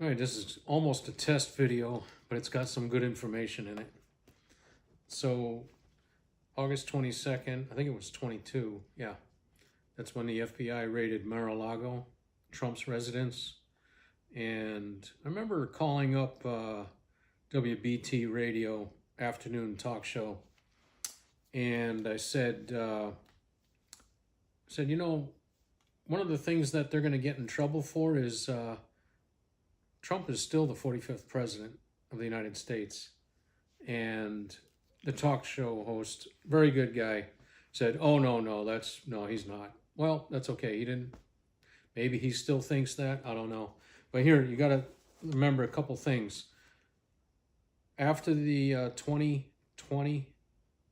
All right, this is almost a test video, but it's got some good information in it. So, August 22nd, I think it was 22, yeah. That's when the FBI raided Mara-Lago, Trump's residence. And I remember calling up WBT radio afternoon talk show. And I said, you know, one of the things that they're going to get in trouble for is Trump is still the 45th president of the United States. And the talk show host, very good guy, said, oh, no, he's not. Well, that's okay. He didn't, maybe he still thinks that. I don't know. But here, you got to remember a couple things. After the 2020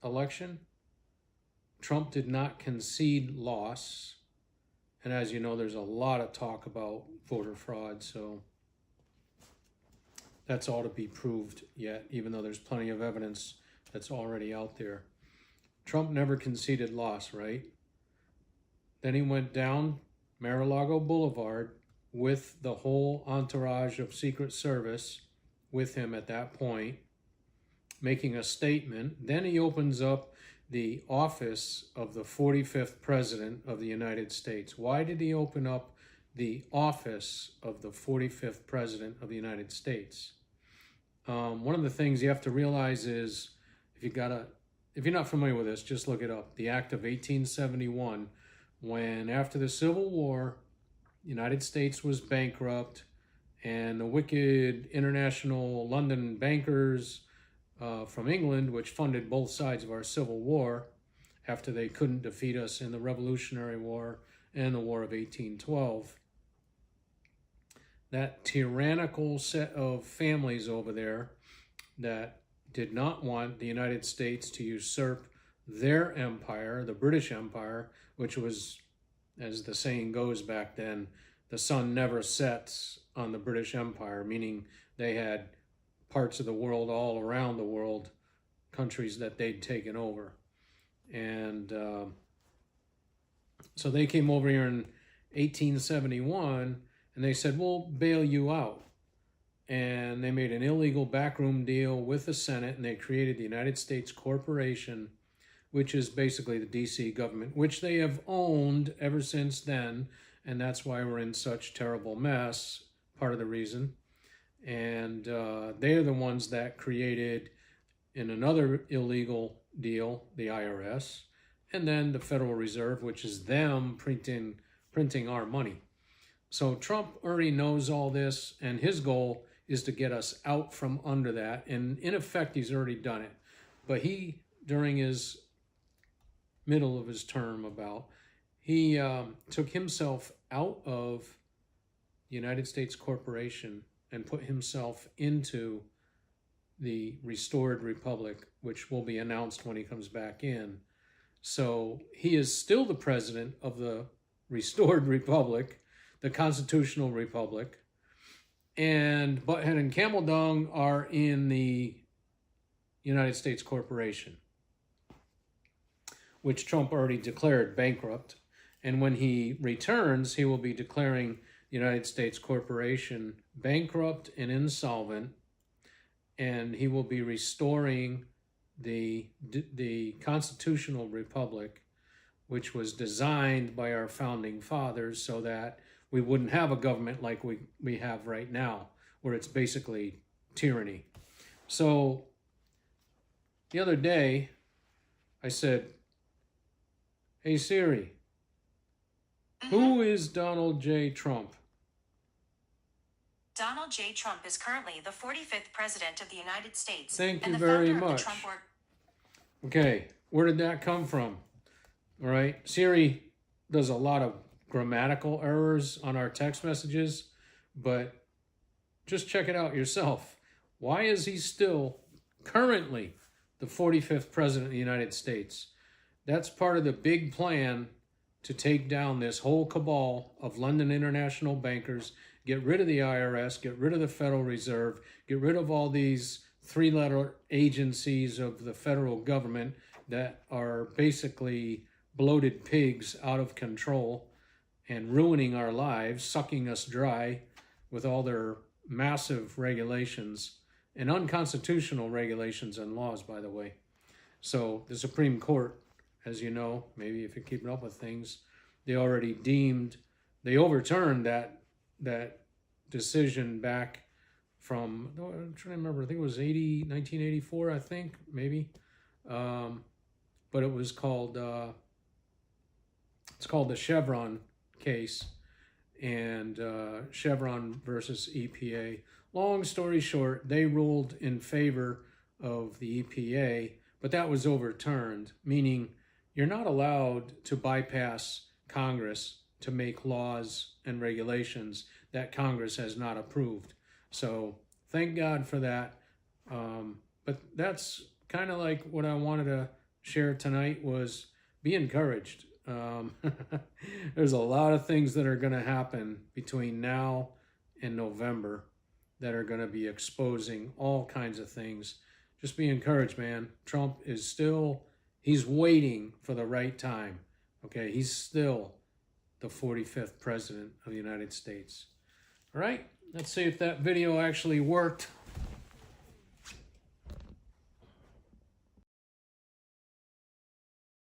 election, Trump did not concede loss. And as you know, there's a lot of talk about voter fraud. So that's all to be proved yet, even though there's plenty of evidence that's already out there. Trump never conceded loss, right? Then he went down Mara-Lago Boulevard with the whole entourage of Secret Service with him at that point, making a statement. Then he opens up the office of the 45th president of the United States. Why did he open up the office of the 45th president of the United States? One of the things you have to realize is, if you're not familiar with this, just look it up. The Act of 1871, when after the Civil War, the United States was bankrupt, and the wicked international London bankers from England, which funded both sides of our Civil War, after they couldn't defeat us in the Revolutionary War and the War of 1812, that tyrannical set of families over there that did not want the United States to usurp their empire, the British Empire, which was, as the saying goes back then, the sun never sets on the British Empire, meaning they had parts of the world all around the world, countries that they'd taken over. And so they came over here in 1871, and they said, we'll bail you out. And they made an illegal backroom deal with the Senate, and they created the United States Corporation, which is basically the DC government, which they have owned ever since then. And that's why we're in such terrible mess, part of the reason. And they're the ones that created, in another illegal deal, the IRS, and then the Federal Reserve, which is them printing our money. So Trump already knows all this, and his goal is to get us out from under that. And in effect, he's already done it. But he, during his middle of his term he took himself out of the United States Corporation and put himself into the restored republic, which will be announced when he comes back in. So he is still the president of the restored republic, the constitutional republic, and Butthead and Camel Dung are in the United States Corporation, which Trump already declared bankrupt. And when he returns, he will be declaring the United States Corporation bankrupt and insolvent, and he will be restoring the constitutional republic, which was designed by our founding fathers so that we wouldn't have a government like we have right now, where it's basically tyranny. So the other day, I said, hey Siri, who is Donald J. Trump? Donald J. Trump is currently the 45th president of the United States. Thank you and the very founder of much. the Trump Okay, where did that come from? All right, Siri does a lot of grammatical errors on our text messages, but just check it out yourself. Why is he still currently the 45th president of the United States? That's part of the big plan to take down this whole cabal of London international bankers, get rid of the IRS, get rid of the Federal Reserve, get rid of all these three-letter agencies of the federal government that are basically bloated pigs out of control and ruining our lives, sucking us dry with all their massive regulations and unconstitutional regulations and laws, by the way. So the Supreme Court, as you know, maybe if you're keeping up with things, they overturned that decision back from, I'm trying to remember, I think it was 1984, I think, maybe. But it was called, it's called the Chevron case, and Chevron versus EPA. Long story short, they ruled in favor of the EPA, but that was overturned, meaning you're not allowed to bypass Congress to make laws and regulations that Congress has not approved. So thank God for that. But that's kind of like what I wanted to share tonight, was be encouraged. There's a lot of things that are going to happen between now and November that are going to be exposing all kinds of things. Just be encouraged, man. Trump is still, he's waiting for the right time. Okay, he's still the 45th president of the United States. All right, let's see if that video actually worked.